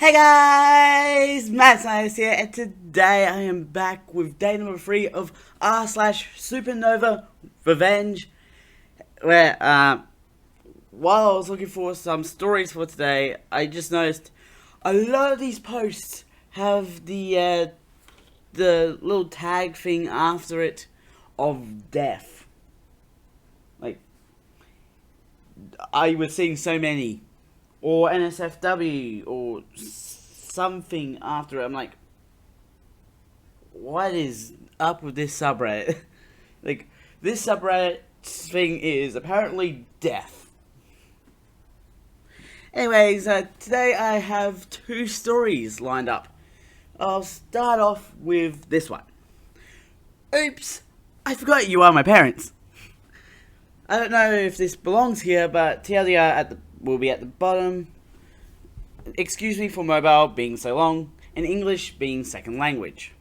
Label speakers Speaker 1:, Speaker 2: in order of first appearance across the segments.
Speaker 1: Hey guys, Matt here, and today I am back with day number 3 of r/Supernova Revenge, where while I was looking for some stories for today, I just noticed a lot of these posts have the little tag thing after it of death. Like, I was seeing so many. Or NSFW, or something after it. I'm like, what is up with this subreddit? Like, this subreddit thing is apparently death. Anyways, today I have 2 stories lined up. I'll start off with this one. Oops, I forgot you are my parents. I don't know if this belongs here, but TLDR will be at the bottom. Excuse me for mobile being so long, and English being second language.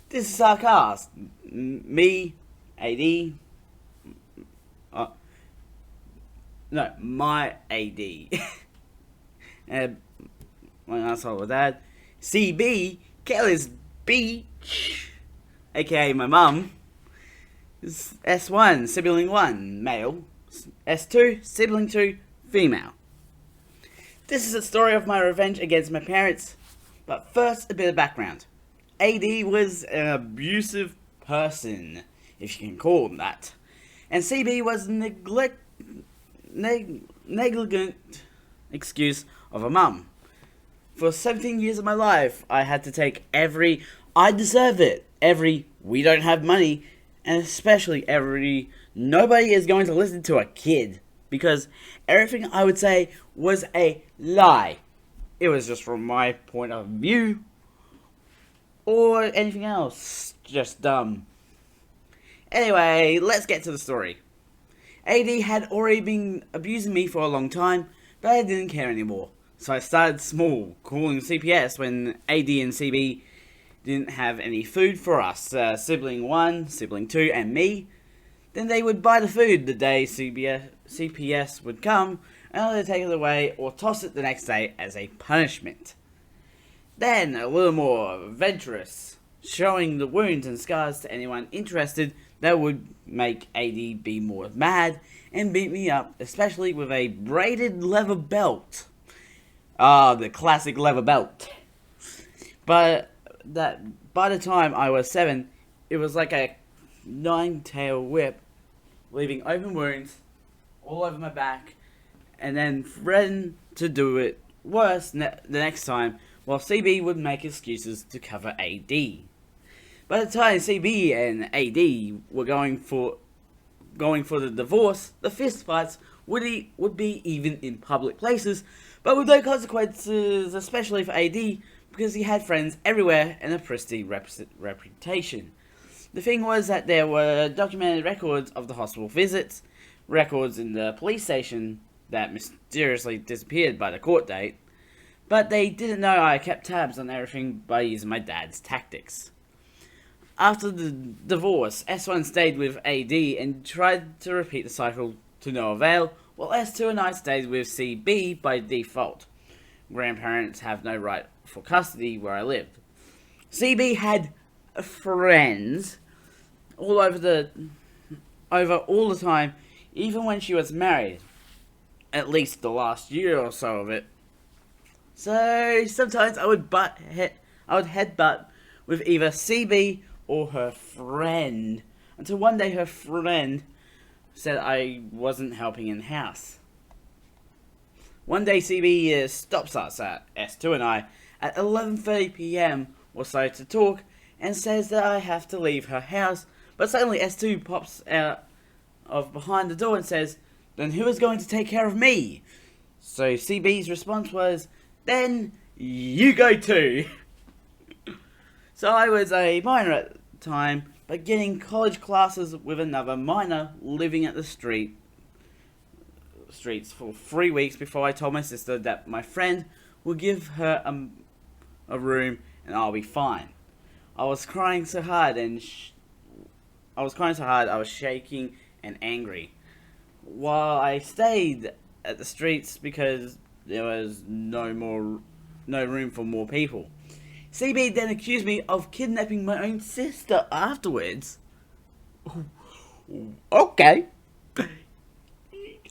Speaker 1: This is our cast. Me, AD. My AD. My asshole with that. CB, Kelly's Beach, aka my mum. S1, sibling 1, male. S2, sibling 2, female. This is a story of my revenge against my parents, but first a bit of background. AD was an abusive person, if you can call him that, and CB was negligent excuse of a mum. For 17 years of my life, I had to take every "I deserve it," every "we don't have money," and especially every "nobody is going to listen to a kid," because everything I would say was a lie. It was just from my point of view, or anything else, just dumb. Anyway, let's get to the story. AD had already been abusing me for a long time, but I didn't care anymore. So I started small, calling CPS when AD and CB didn't have any food for us, sibling 1, sibling 2, and me. Then they would buy the food the day CPS would come, and either take it away or toss it the next day as a punishment. Then, a little more adventurous, showing the wounds and scars to anyone interested that would make AD be more mad and beat me up, especially with a braided leather belt. Ah, the classic leather belt. But that by the time I was 7, it was like a 9-tail whip, leaving open wounds all over my back, and then threatened to do it worse the next time, while CB would make excuses to cover AD. By the time CB and AD were going for the divorce, the fistfights would be even in public places, but with no consequences, especially for AD, because he had friends everywhere and a pristine reputation. The thing was that there were documented records of the hospital visits, records in the police station that mysteriously disappeared by the court date, but they didn't know I kept tabs on everything by using my dad's tactics. After the divorce, S1 stayed with AD and tried to repeat the cycle to no avail, while S2 and I stayed with CB by default. Grandparents have no right for custody where I lived. CB had friends all over all the time, even when she was married, at least the last year or so of it. So sometimes I would headbutt with either CB or her friend, until one day her friend said I wasn't helping in the house. One day CB stops us at S2 and I at 11:30 PM or so to talk, and says that I have to leave her house, but suddenly S2 pops out of behind the door and says, "Then who is going to take care of me?" So CB's response was, "Then you go too." So I was a minor at the time, but getting college classes with another minor living at the streets for 3 weeks before I told my sister that my friend would give her a room and I'll be fine. I was crying so hard I was shaking and angry. While I stayed at the streets because there was no no room for more people. CB then accused me of kidnapping my own sister afterwards. Okay.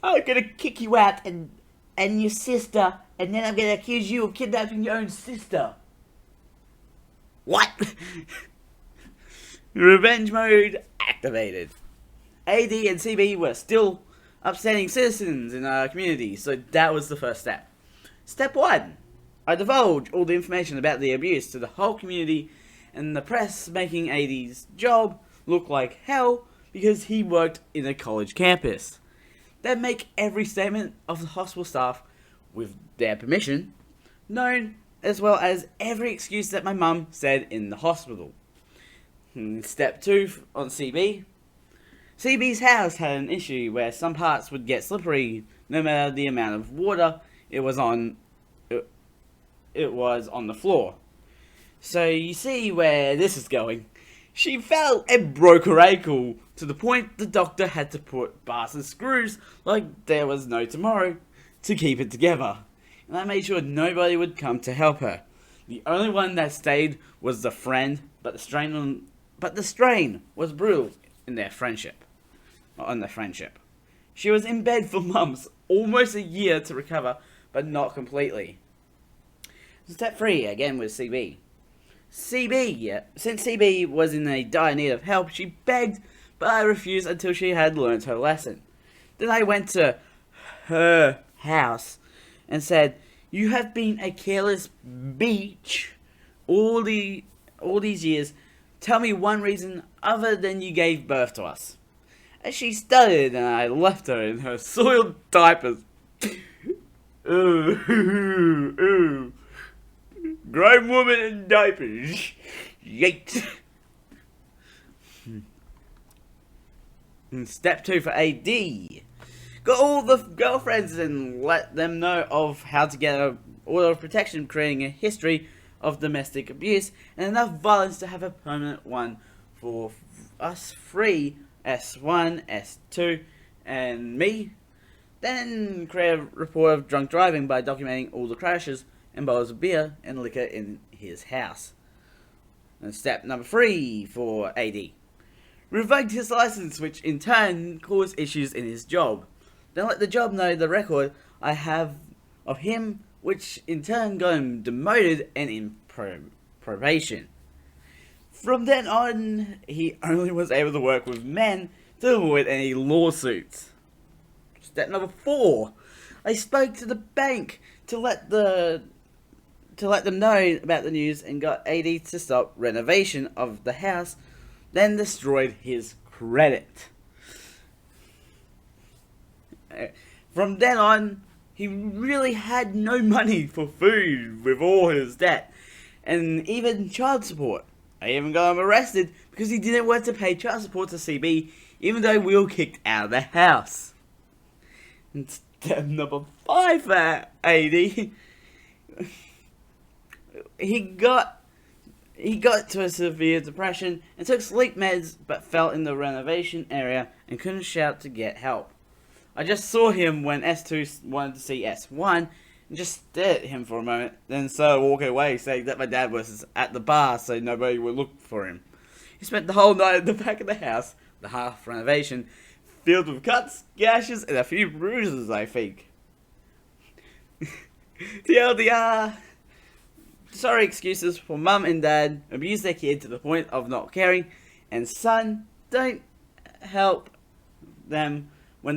Speaker 1: I'm gonna kick you out and your sister, and then I'm gonna accuse you of kidnapping your own sister. What? Revenge mode activated. AD and CB were still upstanding citizens in our community, so that was the first step. Step 1. I divulged all the information about the abuse to the whole community and the press, making AD's job look like hell because he worked in a college campus. Then make every statement of the hospital staff, with their permission, known, as well as every excuse that my mum said in the hospital. Step 2 on CB. CB's house had an issue where some parts would get slippery no matter the amount of water it was on the floor. So you see where this is going. She fell and broke her ankle to the point the doctor had to put bars and screws like there was no tomorrow to keep it together. And I made sure nobody would come to help her. The only one that stayed was the friend, but the strain was brutal in their friendship. On their friendship. She was in bed for months, almost a year to recover, but not completely. Step 3, again with CB. Since CB was in a dire need of help, she begged, but I refused until she had learnt her lesson. Then I went to her house and said, "You have been a careless bitch all these years. Tell me one reason other than you gave birth to us." And she stuttered, and I left her in her soiled diapers. Ooh. Grown woman in diapers. Yate. Step 2 for AD. Got all the girlfriends and let them know of how to get an order of protection, creating a history of domestic abuse and enough violence to have a permanent one for us three, S1, S2, and me. Then create a report of drunk driving by documenting all the crashes and bottles of beer and liquor in his house. And step number 3 for AD. Revoked his license, which in turn caused issues in his job. Then let the job know the record I have of him, which in turn got him demoted and in probation. From then on, he only was able to work with men to avoid any lawsuits. Step number 4. I spoke to the bank to let them know about the news and got AD to stop renovation of the house, then destroyed his credit. From then on, he really had no money for food with all his debt, and even child support. I even got him arrested because he didn't want to pay child support to CB, even though we were kicked out of the house. And step number 5 for AD. He got to a severe depression and took sleep meds, but fell in the renovation area and couldn't shout to get help. I just saw him when S2 wanted to see S1 and just stared at him for a moment, then started walking away, saying that my dad was at the bar so nobody would look for him. He spent the whole night at the back of the house, the half renovation, filled with cuts, gashes, and a few bruises, I think. TLDR. Sorry excuses for mum and dad abuse their kid to the point of not caring, and son, don't help them when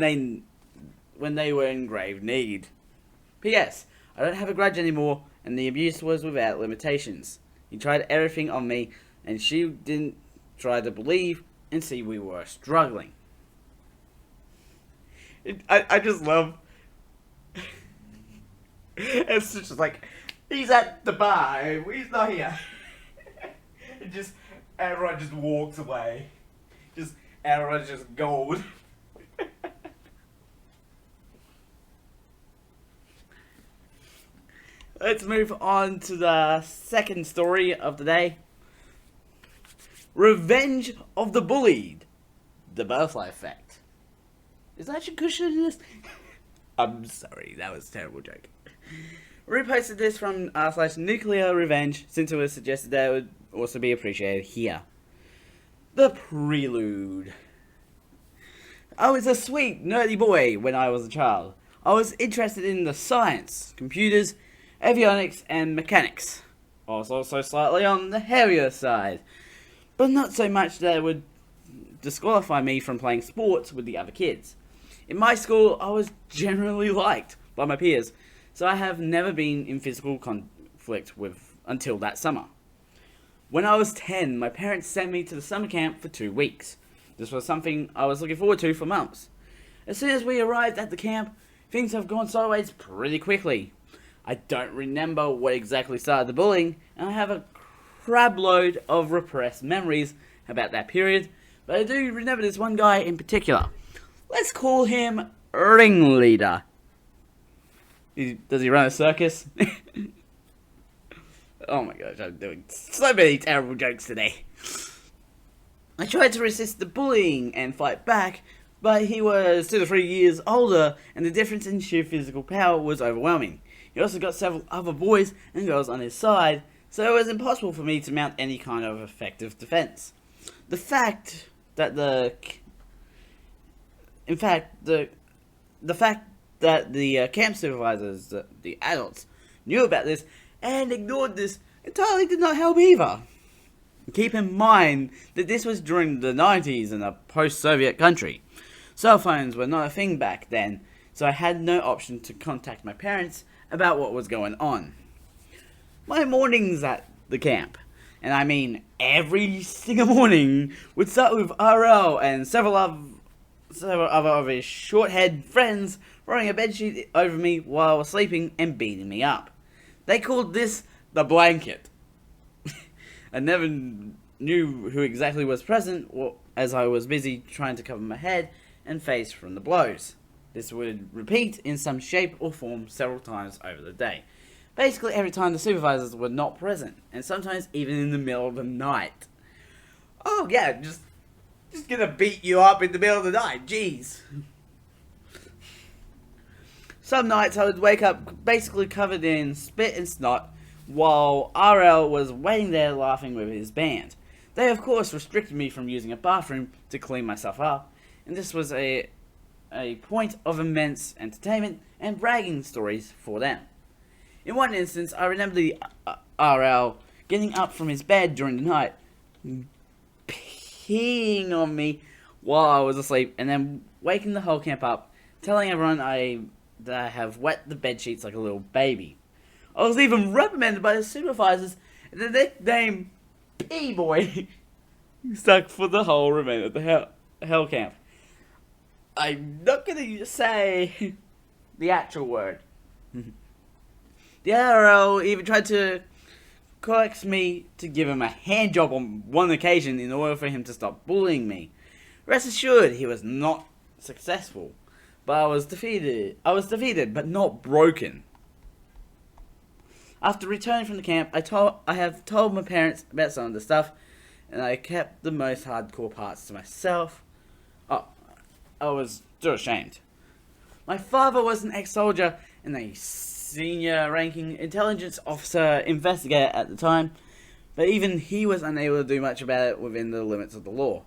Speaker 1: they were in grave need. P.S. I don't have a grudge anymore, and the abuse was without limitations. He tried everything on me, and she didn't try to believe and see we were struggling. I just love... It's just like, he's at the bar, he's not here. And just, everyone just walks away. Just, everyone's just gold. Let's move on to the second story of the day. Revenge of the Bullied. The Butterfly Effect. Is that your cushion in this? I'm sorry, that was a terrible joke. reposted this from r/SupernovaRevenge since it was suggested that it would also be appreciated here. The Prelude. I was a sweet, nerdy boy when I was a child. I was interested in the science, computers, avionics, and mechanics. I was also slightly on the heavier side, but not so much that it would disqualify me from playing sports with the other kids. In my school, I was generally liked by my peers, so I have never been in physical conflict with until that summer. When I was 10, my parents sent me to the summer camp for 2 weeks. This was something I was looking forward to for months. As soon as we arrived at the camp, things have gone sideways pretty quickly. I don't remember what exactly started the bullying, and I have a crab load of repressed memories about that period, but I do remember this one guy in particular. Let's call him Ringleader. Does he run a circus? Oh my gosh, I'm doing so many terrible jokes today. I tried to resist the bullying and fight back, but he was 2 to 3 years older, and the difference in sheer physical power was overwhelming. He also got several other boys and girls on his side, so it was impossible for me to mount any kind of effective defense. The fact that the camp supervisors, the adults, knew about this and ignored this entirely did not help either. Keep in mind that this was during the 90s in a post-Soviet country. Cell phones were not a thing back then, so I had no option to contact my parents about what was going on. My mornings at the camp, and I mean every single morning, would start with RL and several other of his short-haired friends throwing a bedsheet over me while I was sleeping and beating me up. They called this the blanket. I never knew who exactly was present, as I was busy trying to cover my head and face from the blows. This would repeat in some shape or form several times over the day. Basically every time the supervisors were not present, and sometimes even in the middle of the night. Oh yeah, just gonna beat you up in the middle of the night, jeez. Some nights I would wake up basically covered in spit and snot, while RL was waiting there laughing with his band. They of course restricted me from using a bathroom to clean myself up, and this was a point of immense entertainment and bragging stories for them. In one instance, I remember the RL getting up from his bed during the night, peeing on me while I was asleep, and then waking the whole camp up, telling everyone that I have wet the bed sheets like a little baby. I was even reprimanded by the supervisors, and the nickname P-Boy stuck for the whole remainder of the hell camp. I'm not gonna say the actual word. The RL even tried to coax me to give him a hand job on one occasion in order for him to stop bullying me. Rest assured, he was not successful, but I was defeated, but not broken. After returning from the camp, I have told my parents about some of the stuff, and I kept the most hardcore parts to myself. I was still ashamed. My father was an ex-soldier and a senior-ranking intelligence officer investigator at the time, but even he was unable to do much about it within the limits of the law.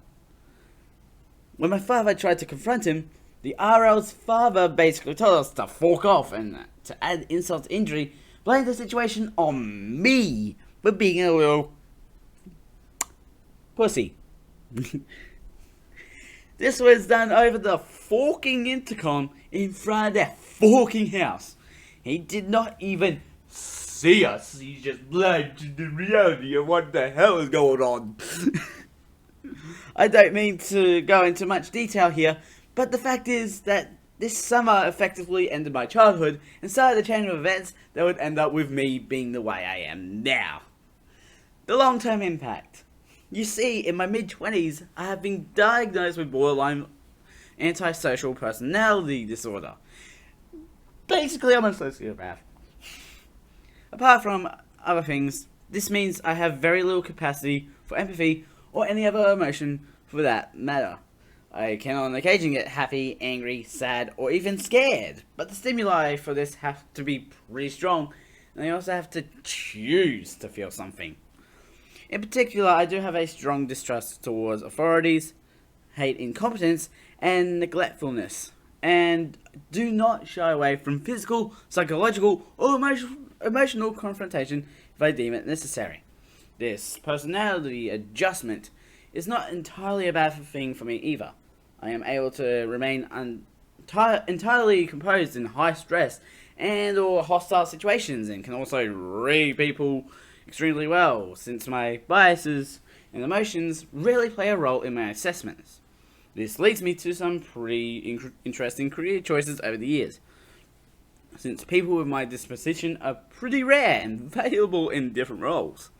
Speaker 1: When my father tried to confront him, the RL's father basically told us to fork off, and to add insult to injury, blamed the situation on me for being a little pussy. This was done over the forking intercom in front of their forking house. He did not even see us. He just blinded to the reality of what the hell is going on. I don't mean to go into much detail here, but the fact is that this summer effectively ended my childhood and started a chain of events that would end up with me being the way I am now. The long-term impact. You see, in my mid-20s, I have been diagnosed with borderline antisocial personality disorder. Basically, I'm a sociopath. Apart from other things, this means I have very little capacity for empathy or any other emotion for that matter. I can on occasion get happy, angry, sad, or even scared, but the stimuli for this have to be pretty strong, and they also have to choose to feel something. In particular, I do have a strong distrust towards authorities, hate incompetence, and neglectfulness, and do not shy away from physical, psychological, or emotional confrontation if I deem it necessary. This personality adjustment is not entirely a bad thing for me either. I am able to remain entirely composed in high stress and or hostile situations, and can also read people extremely well, since my biases and emotions really play a role in my assessments. This leads me to some pretty interesting career choices over the years, since people with my disposition are pretty rare and valuable in different roles.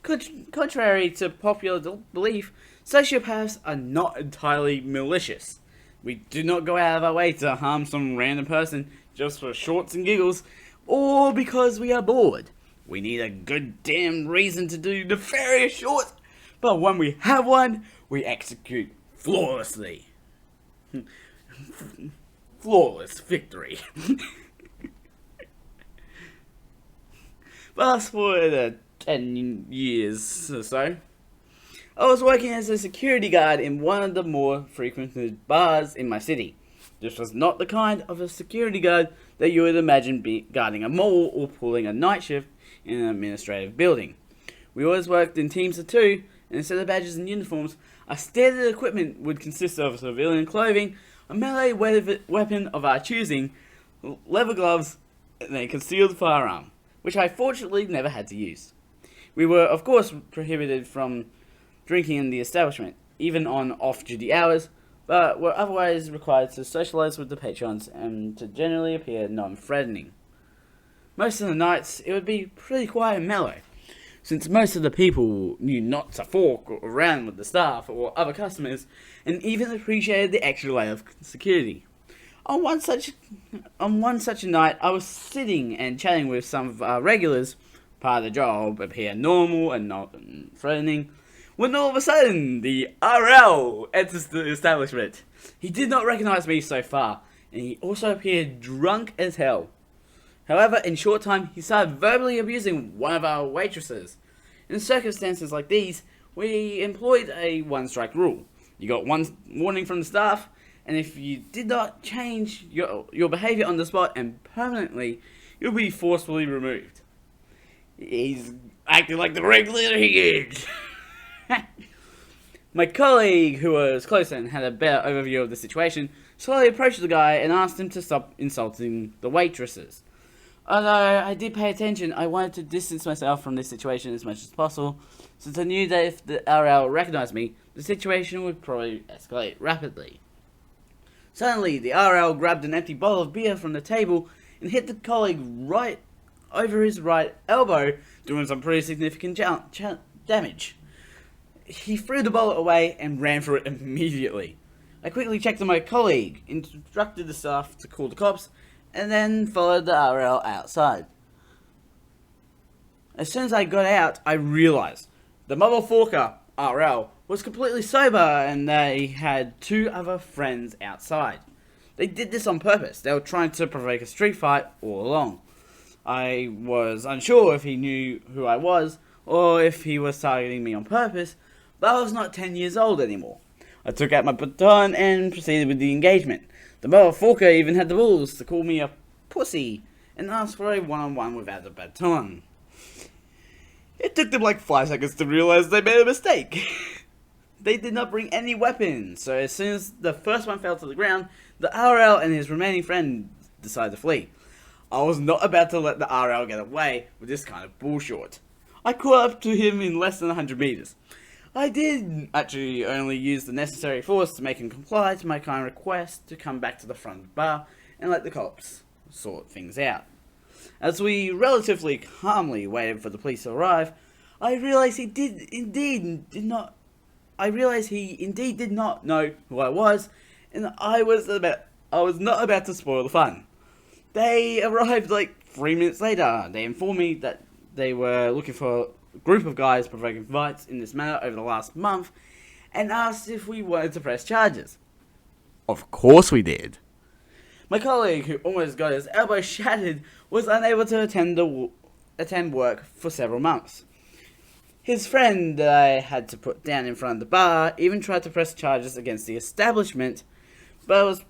Speaker 1: Contrary to popular belief, sociopaths are not entirely malicious. We do not go out of our way to harm some random person just for shorts and giggles, or because we are bored. We need a good damn reason to do nefarious shorts, but when we have one, we execute flawlessly. Flawless victory. Fast forward 10 years or so, I was working as a security guard in one of the more frequented bars in my city. This was not the kind of a security guard that you would imagine guarding a mall or pulling a night shift in an administrative building. We always worked in teams of two, and instead of badges and uniforms, our standard equipment would consist of civilian clothing, a melee weapon of our choosing, leather gloves, and a concealed firearm, which I fortunately never had to use. We were, of course, prohibited from drinking in the establishment, even on off-duty hours, but were otherwise required to socialise with the patrons and to generally appear non-threatening. Most of the nights, it would be pretty quiet and mellow, since most of the people knew not to fork around with the staff or other customers, and even appreciated the extra layer of security. On one such a night, I was sitting and chatting with some of our regulars, part of the job, appear normal and not threatening, when all of a sudden, the RL enters the establishment. He did not recognize me so far, and he also appeared drunk as hell. However, in short time, he started verbally abusing one of our waitresses. In circumstances like these, we employed a one-strike rule. You got one warning from the staff, and if you did not change your behavior on the spot and permanently, you'll be forcefully removed. He's acting like the regulator he is. My colleague, who was closer and had a better overview of the situation, slowly approached the guy and asked him to stop insulting the waitresses. Although I did pay attention, I wanted to distance myself from this situation as much as possible, since I knew that if the RL recognized me, the situation would probably escalate rapidly. Suddenly, the RL grabbed an empty bottle of beer from the table and hit the colleague right over his right elbow, doing some pretty significant damage. He threw the bottle away and ran for it immediately. I quickly checked on my colleague, instructed the staff to call the cops, and then followed the RL outside. As soon as I got out, I realized the motherfucker, RL, was completely sober and they had two other friends outside. They did this on purpose. They were trying to provoke a street fight all along. I was unsure if he knew who I was or if he was targeting me on purpose, but I was not 10 years old anymore. I took out my baton and proceeded with the engagement. The motherfucker even had the balls to call me a pussy and ask for a one-on-one without a baton. It took them like 5 seconds to realize they made a mistake. They did not bring any weapons, so as soon as the first one fell to the ground, the RL and his remaining friend decided to flee. I was not about to let the RL get away with this kind of bullshit. I caught up to him in less than 100 meters. I did actually only use the necessary force to make him comply to my kind request to come back to the front of the bar and let the cops sort things out. As we relatively calmly waited for the police to arrive, I realized he indeed did not know who I was, and I was not about to spoil the fun. They arrived like 3 minutes later. They informed me that they were looking for a group of guys provoking fights in this manner over the last month, and asked if we wanted to press charges. Of course we did. My colleague, who almost got his elbow shattered, was unable to attend the attend work for several months. His friend that I had to put down in front of the bar even tried to press charges against the establishment, but was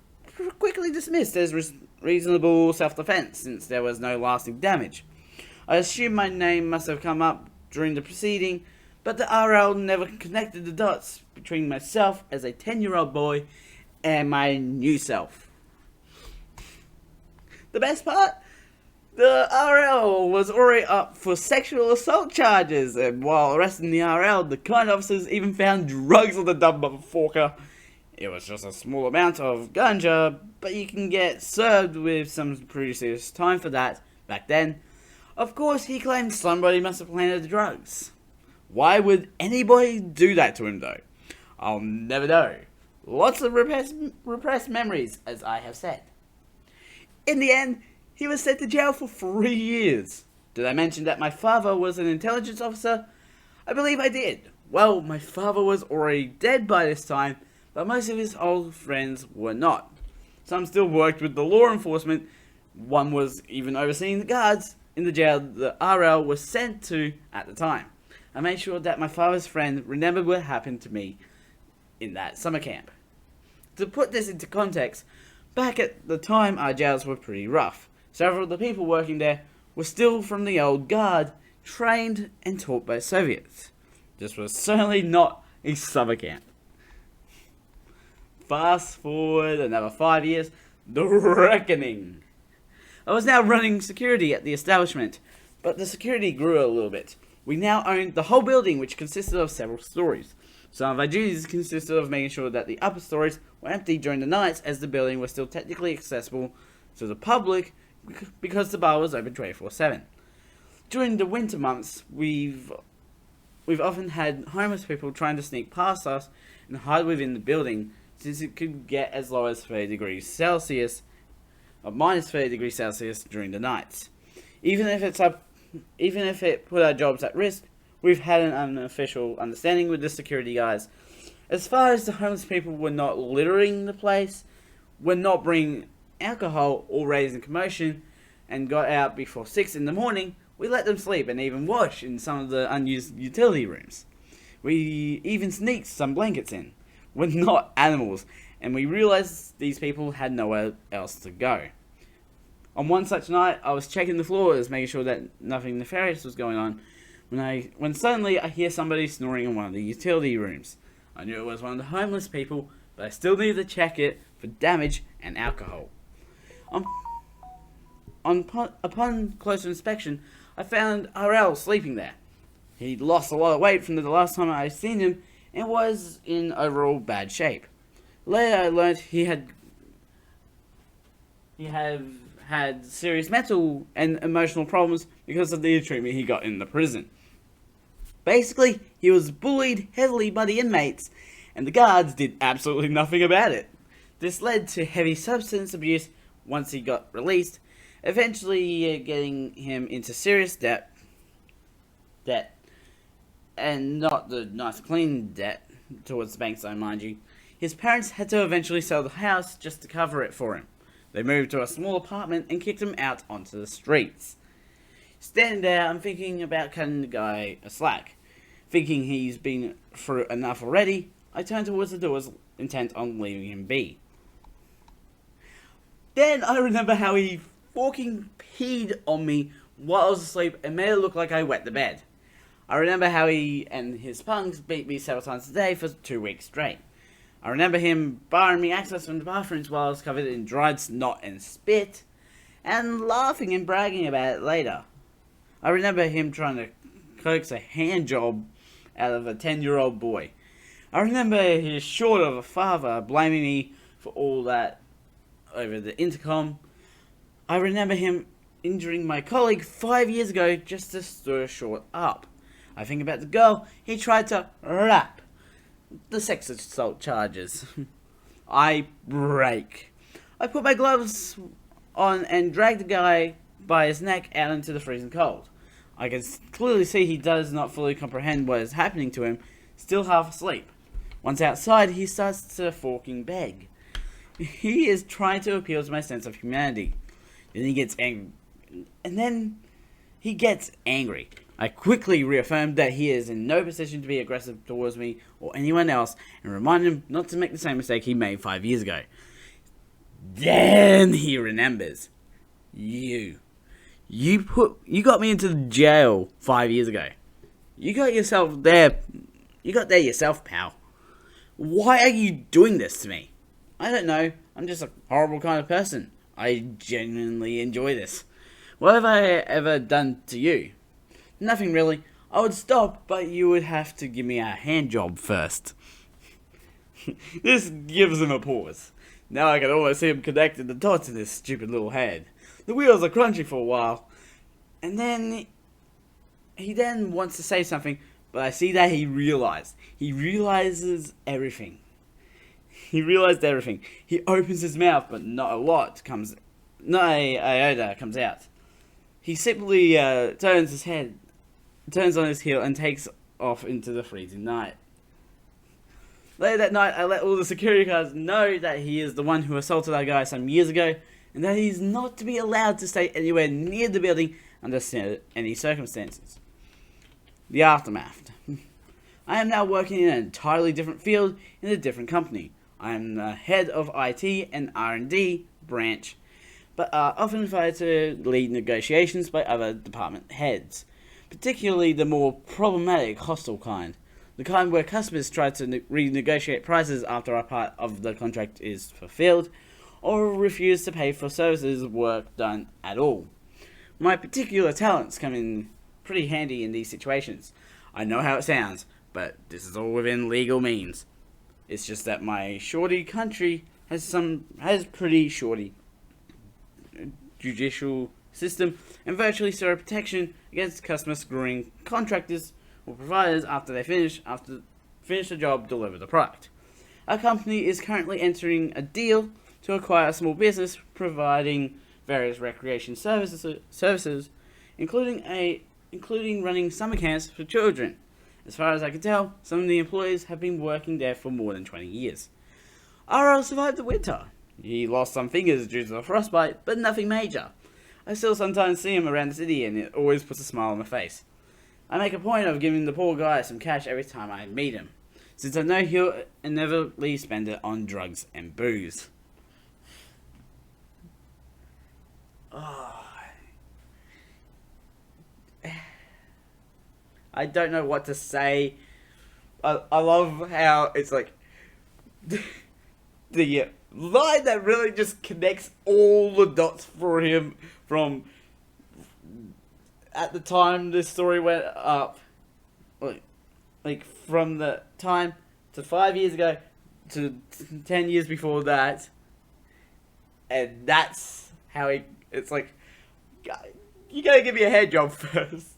Speaker 1: quickly dismissed as reasonable self-defense since there was no lasting damage. I assume my name must have come up during the proceeding, but the RL never connected the dots between myself as a 10-year-old boy and my new self. The best part? The RL was already up for sexual assault charges, and while arresting the RL, the kind officers even found drugs on the dumb motherfucker. It was just a small amount of ganja, but you can get served with some pretty serious time for that back then. Of course, he claimed somebody must have planted the drugs. Why would anybody do that to him, though? I'll never know. Lots of repressed memories, as I have said. In the end, he was sent to jail for 3 years. Did I mention that my father was an intelligence officer? I believe I did. Well, my father was already dead by this time, but most of his old friends were not. Some still worked with the law enforcement. One was even overseeing the guards in the jail the RL was sent to at the time. I made sure that my father's friend remembered what happened to me in that summer camp. To put this into context, back at the time our jails were pretty rough. Several of the people working there were still from the old guard, trained and taught by Soviets. This was certainly not a summer camp. Fast forward another 5 years, the reckoning. I was now running security at the establishment, but the security grew a little bit. We now owned the whole building, which consisted of several stories. Some of our duties consisted of making sure that the upper stories were empty during the nights, as the building was still technically accessible to the public because the bar was open 24/7. During the winter months, we've often had homeless people trying to sneak past us and hide within the building, since it could get as low as 30 degrees Celsius, or minus 30 degrees Celsius during the nights. Even if it put our jobs at risk, we've had an unofficial understanding with the security guys. As far as the homeless people were not littering the place, were not bringing alcohol or raising commotion, and got out before 6 in the morning, we let them sleep and even wash in some of the unused utility rooms. We even sneaked some blankets in. We're not animals, and we realized these people had nowhere else to go. On one such night, I was checking the floors, making sure that nothing nefarious was going on, when suddenly I hear somebody snoring in one of the utility rooms. I knew it was one of the homeless people, but I still needed to check it for damage and alcohol. Upon closer inspection, I found RL sleeping there. He'd lost a lot of weight from the last time I had seen him, and was in overall bad shape. Later I learned he had serious mental and emotional problems because of the treatment he got in the prison. Basically, he was bullied heavily by the inmates, and the guards did absolutely nothing about it. This led to heavy substance abuse once he got released, eventually getting him into serious debt, and not the nice clean debt towards the bank side, mind you. His parents had to eventually sell the house just to cover it for him. They moved to a small apartment and kicked him out onto the streets. Standing there, I'm thinking about cutting the guy a slack. Thinking he's been through enough already, I turn towards the doors, intent on leaving him be. Then I remember how he fucking peed on me while I was asleep and made it look like I wet the bed. I remember how he and his punks beat me several times a day for 2 weeks straight. I remember him barring me access from the bathrooms while I was covered in dried snot and spit, and laughing and bragging about it later. I remember him trying to coax a hand job out of a 10-year-old boy. I remember his short of a father blaming me for all that over the intercom. I remember him injuring my colleague 5 years ago just to stir short up. I think about the girl he tried to rap. The sex assault charges. I break. I put my gloves on and drag the guy by his neck out into the freezing cold. I can clearly see he does not fully comprehend what is happening to him, still half asleep. Once outside, he starts to fucking beg. He is trying to appeal to my sense of humanity. Then he gets angry. And then He gets angry. I quickly reaffirmed that he is in no position to be aggressive towards me or anyone else, and remind him not to make the same mistake he made 5 years ago. Then he remembers. You got me into jail 5 years ago. You got there yourself, pal. Why are you doing this to me? I don't know. I'm just a horrible kind of person. I genuinely enjoy this. What have I ever done to you? Nothing really. I would stop, but you would have to give me a hand job first. This gives him a pause. Now I can almost see him connecting the dots in his stupid little head. The wheels are crunching for a while. And then he wants to say something, but I see that he realized. He realizes everything. He realized everything. He opens his mouth, but not an iota comes out. He simply turns on his heel, and takes off into the freezing night. Later that night, I let all the security guards know that he is the one who assaulted our guy some years ago, and that he's not to be allowed to stay anywhere near the building under any circumstances. The aftermath. I am now working in an entirely different field in a different company. I am the head of IT and R&D branch, but are often invited to lead negotiations by other department heads, particularly the more problematic hostile kind. The kind where customers try to renegotiate prices after a part of the contract is fulfilled, or refuse to pay for services work done at all. My particular talents come in pretty handy in these situations. I know how it sounds, but this is all within legal means. It's just that my shorty country has pretty shorty judicial system and virtually zero protection against customers screwing contractors or providers after they finish the job, deliver the product. Our company is currently entering a deal to acquire a small business providing various recreation services, including running summer camps for children. As far as I can tell, some of the employees have been working there for more than 20 years. RL survived the winter. He lost some fingers due to a frostbite, but nothing major. I still sometimes see him around the city, and it always puts a smile on my face. I make a point of giving the poor guy some cash every time I meet him, since I know he'll inevitably spend it on drugs and booze. I don't know what to say. I love how it's like the line that really just connects all the dots for him from at the time this story went up, like from the time to 5 years ago to 10 years before that, and that's how it's like, you gotta give me a hand job first.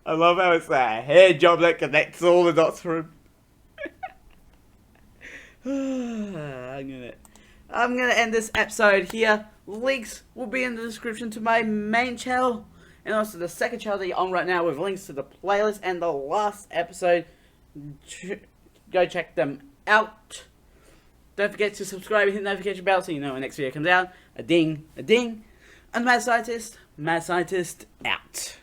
Speaker 1: I love how it's a hand job that connects all the dots for him. I'm gonna end this episode here. Links will be in the description to my main channel and also the second channel that you're on right now, with links to the playlist and the last episode. Go check them out. Don't forget to subscribe and hit the notification bell so you know when the next video comes out. A ding, a ding. I'm the Mad Scientist. Mad Scientist out.